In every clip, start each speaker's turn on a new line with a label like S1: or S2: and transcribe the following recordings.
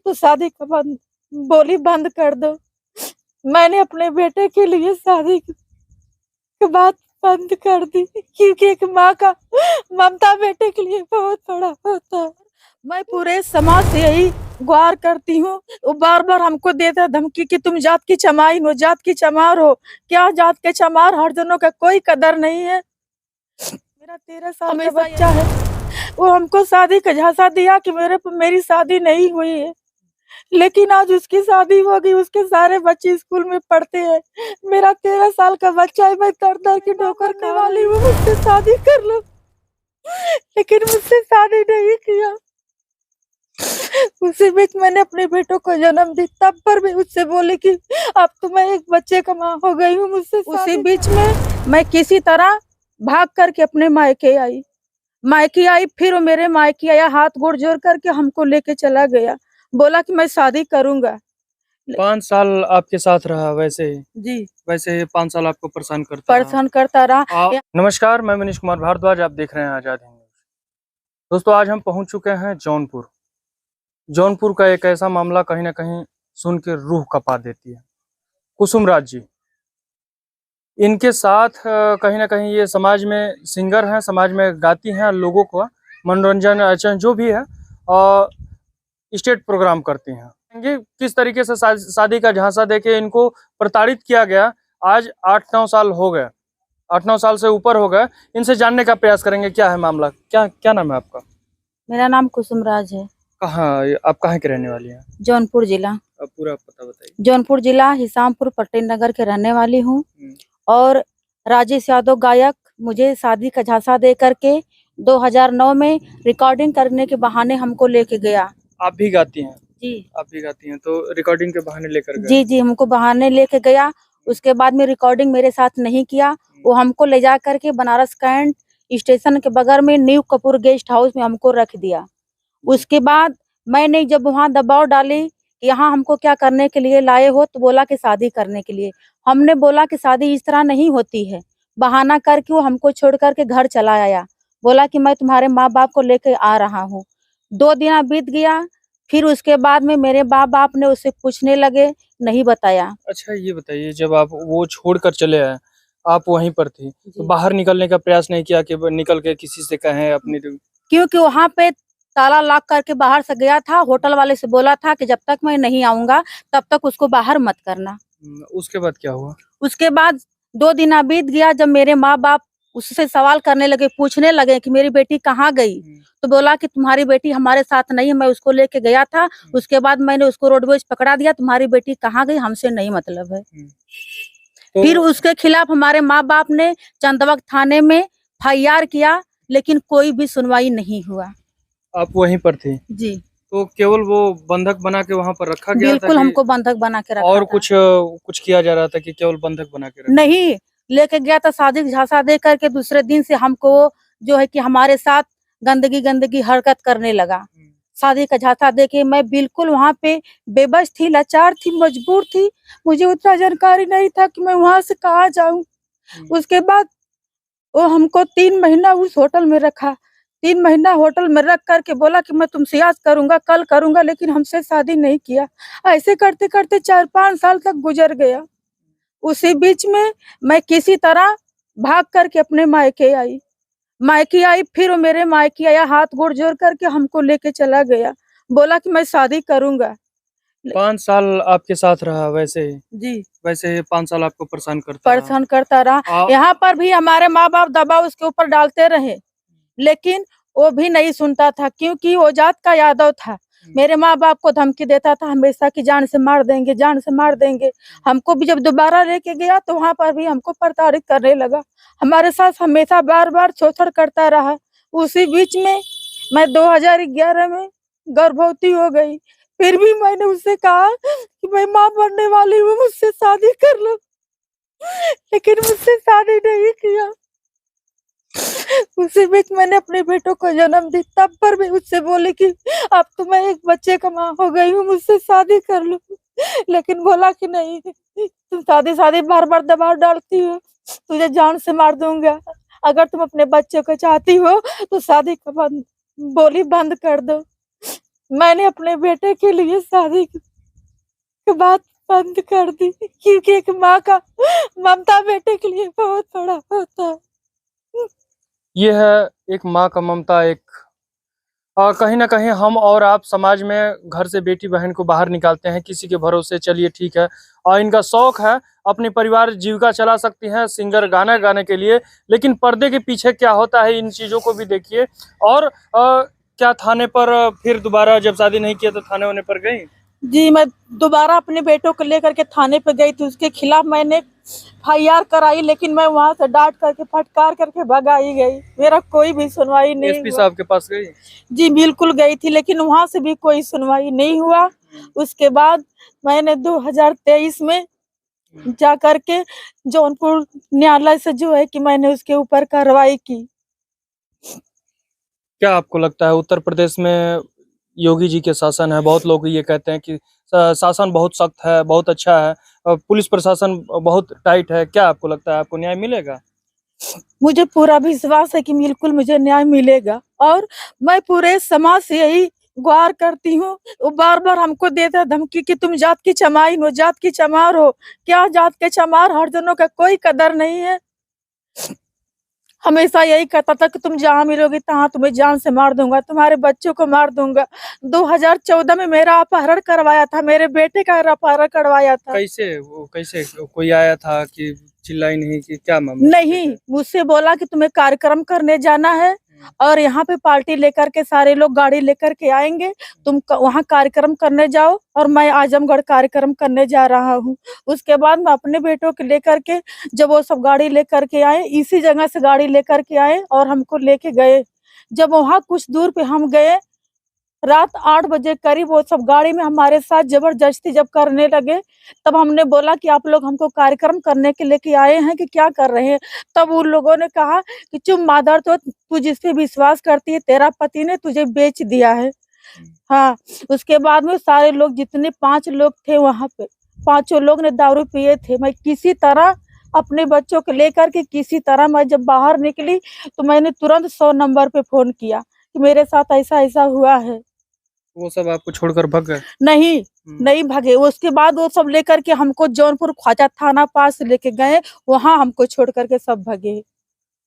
S1: तो शादी का बोली बंद कर दो। मैंने अपने बेटे के लिए शादी की बात बंद कर दी, क्योंकि एक माँ का ममता बेटे के लिए बहुत बड़ा होता है। मैं पूरे समाज से यही गुहार करती हूँ। वो बार बार हमको देता धमकी कि तुम जात की चमाइन हो, जात की चमार हो। क्या जात के चमार हरिजनों का कोई कदर नहीं है। मेरा 13 साल का बच्चा है। वो हमको शादी का झांसा दिया कि मेरी शादी नहीं हुई है, लेकिन आज उसकी शादी हो गई। उसके सारे बच्चे स्कूल में पढ़ते हैं। मेरा 13 साल का बच्चा है। मैं दर दर की ठोकर करने वाली हूँ, मुझसे शादी कर लो, लेकिन मुझसे शादी नहीं किया। उसी बीच मैंने अपने बेटों को जन्म दी, तब पर भी उससे बोली कि अब तो मैं एक बच्चे का माँ हो गई हूँ, मुझसे। उसी बीच में मैं किसी तरह भाग करके अपने मायके आई। फिर वो मेरे मायके आया, हाथ गोड़ जोड़ करके हमको लेके चला गया, बोला कि मैं शादी करूंगा।
S2: 5 साल आपके साथ रहा वैसे ही?
S1: जी,
S2: वैसे 5 साल आपको परेशान
S1: करता रहा।
S2: नमस्कार, मैं मनीष कुमार भारद्वाज, आप देख रहे हैं आजाद हिंद न्यूज। दोस्तों, आज हम पहुंच चुके हैं जौनपुर का एक ऐसा मामला कहीं ना कहीं सुन के रूह कपा देती है। कुसुम राज जी, इनके साथ कहीं ना कहीं ये समाज में सिंगर हैं, समाज में गाती हैं, लोगों को मनोरंजन अच्छा जो भी है और स्टेट प्रोग्राम करती हैं। ये किस तरीके से शादी का झांसा देके इनको प्रताड़ित किया गया। आज 8-9 साल हो गए, 8-9 साल से ऊपर हो गए। इनसे जानने का प्रयास करेंगे क्या है मामला, क्या क्या नाम है आपका?
S1: मेरा नाम कुसुम राज है।
S2: आप कहाँ के रहने वाली हैं?
S1: जौनपुर जिला।
S2: अब पूरा पता बताइए।
S1: जौनपुर जिला हिसामपुर पटेल नगर के रहने वाली हूँ। और राजेश यादव गायक मुझे शादी का झांसा दे करके 2009 में रिकॉर्डिंग करने के बहाने हमको लेके गया।
S2: आप भी गाती हैं?
S1: जी,
S2: आप भी गाती हैं, तो रिकॉर्डिंग के बहाने लेकर गए?
S1: जी, हमको बहाने लेके गया। उसके बाद में रिकॉर्डिंग मेरे साथ नहीं किया। वो हमको ले जा करके बनारस कैंट स्टेशन के बगल में न्यू कपूर गेस्ट हाउस में हमको रख दिया। उसके बाद मैंने जब वहाँ दबाव डाली, यहाँ हमको क्या करने के लिए लाए हो, तो बोला कि शादी करने के लिए। हमने बोला कि शादी इस तरह नहीं होती है। बहाना करके वो हमको छोड़ करके घर चला आया, बोला कि मैं तुम्हारे माँ बाप को लेके आ रहा हूँ। 2 दिन बीत गया। फिर उसके बाद में मेरे माँ बाप ने उससे पूछने लगे, नहीं बताया।
S2: अच्छा, ये बताइए, जब आप वो छोड़कर चले आए, आप वहीं पर थी, तो बाहर निकलने का प्रयास नहीं किया कि निकल के किसी से कहें अपनी?
S1: क्योंकि वहाँ पे ताला लॉक करके बाहर से गया था। होटल वाले से बोला था कि जब तक मैं नहीं आऊंगा तब तक उसको बाहर मत करना।
S2: उसके बाद क्या हुआ?
S1: उसके बाद 2 दिन बीत गया। जब मेरे माँ बाप उससे सवाल करने लगे, पूछने लगे कि मेरी बेटी कहाँ गई, तो बोला कि तुम्हारी बेटी हमारे साथ नहीं है, मैं उसको लेके गया था। उसके बाद मैंने उसको रोडवेज पकड़ा दिया। तुम्हारी बेटी कहाँ गई हमसे नहीं मतलब है। तो फिर उसके खिलाफ हमारे माँ बाप ने चंदवक थाने में FIR किया, लेकिन कोई भी सुनवाई नहीं हुआ।
S2: आप वहीं पर थी?
S1: जी,
S2: तो केवल वो बंधक बना के वहां पर रखा गया था?
S1: बिल्कुल हमको बंधक बना के रखा
S2: और
S1: था।
S2: कुछ किया जा रहा था कि केवल बंधक बना के रखा?
S1: नहीं, लेके गया था शादी का झांसा दे करके। दूसरे दिन से हमको जो है कि हमारे साथ गंदगी हरकत करने लगा। शादी का झांसा दे के मैं बिल्कुल वहाँ पे बेबस थी, लाचार थी, मजबूर थी। मुझे उतना जानकारी नहीं था कि मैं वहाँ से कहाँ जाऊँ। उसके बाद वो हमको 3 महीना उस होटल में रखा। 3 महीना होटल में रख करके बोला कि मैं तुमसे आज करूँगा, कल करूँगा, लेकिन हमसे शादी नहीं किया। ऐसे करते-करते 4-5 साल तक गुजर गया। उसी बीच में मैं किसी तरह भाग करके अपने मायके आई। फिर वो मेरे मायके आया, हाथ गोड़ जोड़ करके हमको लेके चला गया, बोला कि मैं शादी करूंगा।
S2: 5 साल आपके साथ रहा वैसे ही?
S1: जी,
S2: वैसे 5 साल आपको परेशान
S1: करता रहा। यहाँ पर भी हमारे माँ बाप दबाव उसके ऊपर डालते रहे, लेकिन वो भी नहीं सुनता था, क्योंकि वो जात का यादव था। मेरे माँ बाप को धमकी देता था हमेशा कि जान से मार देंगे, जान से मार देंगे। हमको भी जब दोबारा लेके गया तो वहाँ पर भी हमको प्रताड़ित करने लगा। हमारे साथ हमेशा बार-बार शोषण करता रहा। उसी बीच में मैं 2011 में गर्भवती हो गई। फिर भी मैंने उससे कहा कि मैं माँ बनने वाली हूँ, मुझसे शादी कर लो, लेकिन मुझसे शादी नहीं किया। उसी बीच मैंने अपने बेटों को जन्म दी, तब पर भी उससे बोली कि अब तो मैं एक बच्चे का माँ हो गई हूँ, मुझसे शादी कर लो, लेकिन बोला कि नहीं, तुम शादी बार-बार दबाव डालती हो, तुझे जान से मार दूंगा। अगर तुम अपने बच्चे को चाहती हो तो शादी का बोली बंद कर दो। मैंने अपने बेटे के लिए शादी की बात बंद कर दी, क्योंकि एक माँ का ममता बेटे के लिए बहुत बड़ा होता है।
S2: ये है एक माँ का ममता। एक कहीं ना कहीं हम और आप समाज में घर से बेटी बहन को बाहर निकालते हैं किसी के भरोसे, चलिए ठीक है। और इनका शौक है, अपने परिवार जीविका चला सकती हैं सिंगर गाना गाने के लिए, लेकिन पर्दे के पीछे क्या होता है इन चीज़ों को भी देखिए। और क्या थाने पर फिर दोबारा जब शादी नहीं किया तो थाने होने पर गई?
S1: जी, मैं दोबारा अपने बेटों को लेकर के थाने पे गई थी, उसके खिलाफ मैंने एफआईआर कराई, लेकिन मैं वहां से डांट करके फटकार करके भगाई गई। मेरा कोई भी सुनवाई नहीं
S2: एसपी
S1: हुआ।
S2: साहब के पास गई?
S1: जी बिल्कुल गई थी, लेकिन वहां से भी कोई सुनवाई नहीं हुआ। उसके बाद मैंने 2023 में जा करके जौनपुर न्यायालय से जो है कि मैंने उसके ऊपर कार्रवाई की।
S2: क्या आपको लगता है उत्तर प्रदेश में योगी जी के शासन है, बहुत लोग ये कहते हैं कि शासन बहुत सख्त है, बहुत अच्छा है, पुलिस प्रशासन बहुत टाइट है, क्या आपको लगता है आपको न्याय मिलेगा?
S1: मुझे पूरा विश्वास है कि बिल्कुल मुझे न्याय मिलेगा, और मैं पूरे समाज से यही गुहार करती हूँ। वो बार बार हमको देता धमकी कि तुम जात की चमाइन हो, जात की चमार हो। क्या जात के चमार हरिजनों का कोई कदर नहीं है। हमेशा यही कहता था कि तुम जहाँ मिलोगी तहाँ तुम्हें जान से मार दूंगा, तुम्हारे बच्चों को मार दूंगा। 2014 में मेरा अपहरण करवाया था, मेरे बेटे का अपहरण करवाया था।
S2: कैसे कोई आया था कि चिल्लाई नहीं कि क्या मामला?
S1: नहीं, मुझसे बोला कि तुम्हें कार्यक्रम करने जाना है और यहाँ पे पार्टी लेकर के सारे लोग गाड़ी लेकर के आएंगे, तुम वहाँ कार्यक्रम करने जाओ, और मैं आजमगढ़ कार्यक्रम करने जा रहा हूँ। उसके बाद मैं अपने बेटों को लेकर के, जब वो सब गाड़ी लेकर के आए, इसी जगह से गाड़ी लेकर के आए और हमको लेके गए। जब वहाँ कुछ दूर पे हम गए, रात 8 बजे करीब, वो सब गाड़ी में हमारे साथ जबरदस्ती जब करने लगे, तब हमने बोला कि आप लोग हमको कार्यक्रम करने के लेके आए हैं कि क्या कर रहे हैं? तब उन लोगों ने कहा कि चुप मादर, तो तू जिस पे विश्वास करती है, तेरा पति ने तुझे बेच दिया है। हाँ, उसके बाद में सारे लोग, जितने 5 लोग थे वहाँ पे, पाँचों लोग ने दारू पिए थे। मैं किसी तरह अपने बच्चों को लेकर के, किसी तरह मैं जब बाहर निकली तो मैंने तुरंत 100 नंबर पे फोन किया कि मेरे साथ ऐसा ऐसा हुआ है।
S2: वो सब आपको छोड़कर भग गए?
S1: नहीं, नहीं भागे। उसके बाद वो सब लेकर के हमको जौनपुर ख्वाजा थाना पास लेके गए, वहाँ हमको छोड़ करके सब भगे।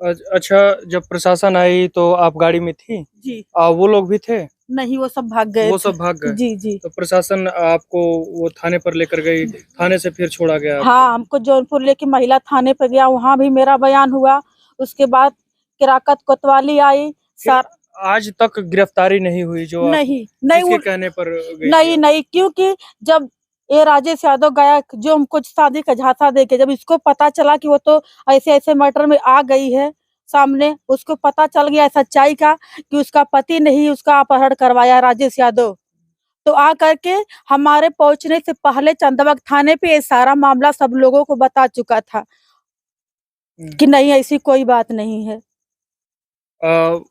S2: अच्छा, जब प्रशासन आई तो आप गाड़ी में थी?
S1: जी।
S2: वो लोग भी थे?
S1: नहीं, वो सब भाग गए
S2: वो
S1: थे।
S2: सब भाग गए?
S1: जी, जी।
S2: तो प्रशासन आपको वो थाने पर लेकर गई, थाने से फिर छोड़ा गया आपको?
S1: हाँ, हमको जौनपुर लेके महिला थाने पे गया, वहाँ भी मेरा बयान हुआ। उसके बाद किराकत कोतवाली आई। सार
S2: आज तक गिरफ्तारी नहीं हुई जो आप
S1: नहीं, नहीं
S2: किसके
S1: उन
S2: कहने पर गई थी
S1: नहीं,
S2: आप?
S1: नहीं, क्योंकि जब ये राजेश यादव गया, जो हमको शादी का झांसा देके, जब इसको पता चला कि वो तो ऐसे-ऐसे मैटर में आ गई है सामने, उसको पता चल गया सच्चाई का कि उसका पति ने ही उसका अपहरण करवाया, राजेश यादव। तो आ करके हमारे पहुँचने से पहले चंदवा थाने पे ये सारा मामला सब लोगों को बता चुका था कि नहीं, ऐसी कोई बात नहीं है।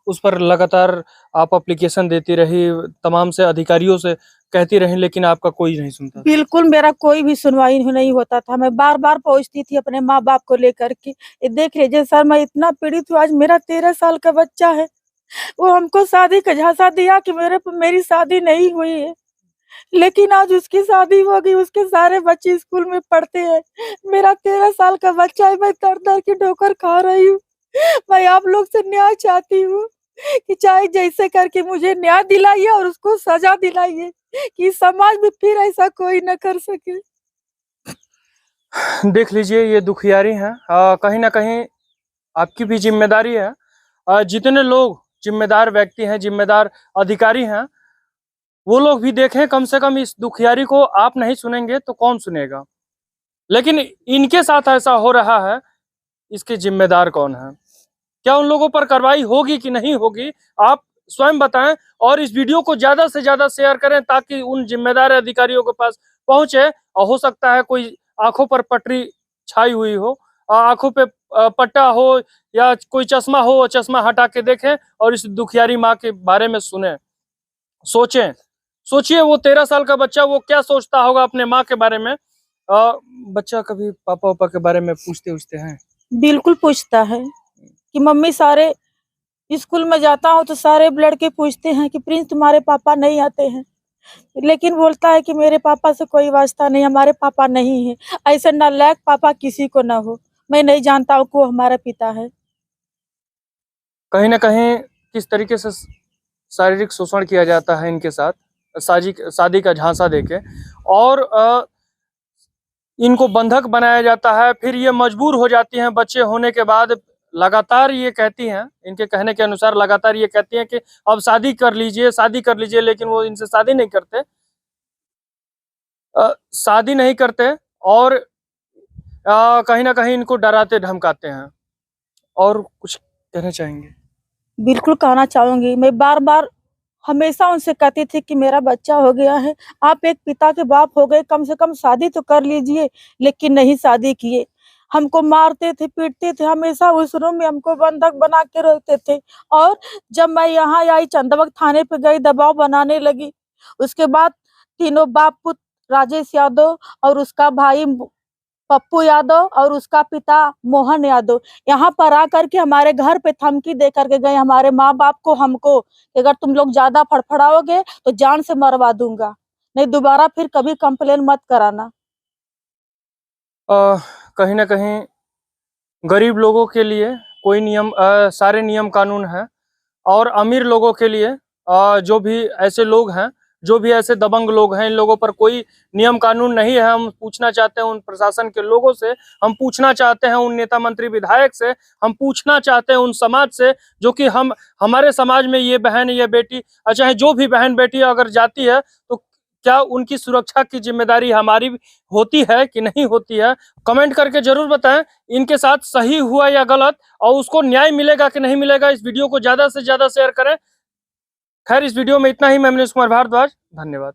S2: उस पर लगातार आप एप्लीकेशन देती रही, तमाम से अधिकारियों से कहती रही, लेकिन आपका कोई नहीं सुनता था?
S1: बिल्कुल मेरा कोई भी सुनवाई नहीं होता था। मैं बार-बार पहुँचती थी अपने माँ-बाप को लेकर के। ये देख लीजिए सर, मैं इतना पीड़ित हूँ, आज मेरा 13 साल का बच्चा है। वो हमको शादी का झांसा दिया कि मेरी शादी नहीं हुई है। लेकिन आज उसकी शादी हो गई, उसके सारे बच्चे स्कूल में पढ़ते हैं। मेरा 13 साल का बच्चा है, मैं दर-दर की ठोकर खा रही हूँ। मैं आप लोग से न्याय चाहती हूँ कि चाहे जैसे करके मुझे न्याय दिलाइए और उसको सजा दिलाइए कि समाज में फिर ऐसा कोई न कर सके।
S2: देख लीजिए, ये दुखियारी हैं। कहीं न कहीं आपकी भी ज़िम्मेदारी है। जितने लोग ज़िम्मेदार व्यक्ति हैं, ज़िम्मेदार अधिकारी हैं, वो लोग भी देखें, कम से कम इस दुखियारी को आप नहीं सुनेंगे तो कौन सुनेगा? लेकिन इनके साथ ऐसा हो रहा है, इसके ज़िम्मेदार कौन हैं? क्या उन लोगों पर कार्रवाई होगी कि नहीं होगी? आप स्वयं बताएँ, और इस वीडियो को ज़्यादा से ज़्यादा शेयर करें ताकि उन ज़िम्मेदार अधिकारियों के पास पहुँचे। और हो सकता है कोई आँखों पर पट्टी छाई हुई हो, आँखों पे पट्टा हो या कोई चश्मा हो, वो चश्मा हटा के देखें और इस दुखियारी माँ के बारे में सुनें, सोचें। सोचिए, वो 13 साल का बच्चा वो क्या सोचता होगा अपने माँ के बारे में। बच्चा कभी पापा-वापा के बारे में पूछते-उछते हैं?
S1: बिल्कुल पूछता है कि मम्मी सारे स्कूल में जाता हूँ तो सारे लड़के पूछते हैं कि प्रिंस तुम्हारे पापा नहीं आते हैं, लेकिन बोलता है कि मेरे पापा से कोई वास्ता नहीं, हमारे पापा नहीं है। ऐसे नालायक पापा किसी को ना हो। मैं नहीं जानता हूँ कि वो हमारा पिता है।
S2: कहीं ना कहीं किस तरीके से शारीरिक शोषण किया जाता है इनके साथ, शादी का झांसा देके, और इनको बंधक बनाया जाता है। फिर ये मजबूर हो जाती हैं बच्चे होने के बाद, लगातार ये कहती हैं, इनके कहने के अनुसार लगातार ये कहती हैं कि अब शादी कर लीजिए, शादी कर लीजिए, लेकिन वो इनसे शादी नहीं करते, शादी नहीं करते, और कहीं ना कहीं इनको डराते धमकाते हैं। और कुछ कहना चाहेंगे?
S1: बिल्कुल कहना चाहूंगी। मैं बार-बार हमेशा उनसे कहती थी कि मेरा बच्चा हो गया है, आप एक पिता के बाप हो गए, कम से कम शादी तो कर लीजिए, लेकिन नहीं शादी किए। हमको मारते थे, पीटते थे, हमेशा उस रूम में हमको बंधक बना के रखते थे। और जब मैं यहाँ आई, चंदवा थाने पे गई, दबाव बनाने लगी। उसके बाद तीनों बाप-पुत्र राजेश यादव और उसका भाई पप्पू यादव और उसका पिता मोहन यादव यहाँ पर आकर के हमारे घर पे धमकी दे करके गए, हमारे माँ बाप को, हमको, कि अगर तुम लोग ज्यादा फड़फड़ाओगे तो जान से मरवा दूंगा, नहीं दोबारा फिर कभी कंप्लेन मत कराना।
S2: कहीं ना कहीं गरीब लोगों के लिए कोई नियम, सारे नियम कानून हैं, और अमीर लोगों के लिए, जो भी ऐसे लोग हैं, जो भी ऐसे दबंग लोग हैं, इन लोगों पर कोई नियम कानून नहीं है। हम पूछना चाहते हैं उन प्रशासन के लोगों से, हम पूछना चाहते हैं उन नेता मंत्री विधायक से, हम पूछना चाहते हैं उन समाज से, जो कि हमारे समाज में ये बहन, ये बेटी, चाहे जो भी बहन बेटी अगर जाती है तो क्या उनकी सुरक्षा की जिम्मेदारी हमारी होती है कि नहीं होती है? कमेंट करके जरूर बताएं इनके साथ सही हुआ या गलत, और उसको न्याय मिलेगा कि नहीं मिलेगा। इस वीडियो को ज्यादा से ज्यादा शेयर करें। खैर, इस वीडियो में इतना ही। मैं मनीष कुमार भारद्वाज, धन्यवाद।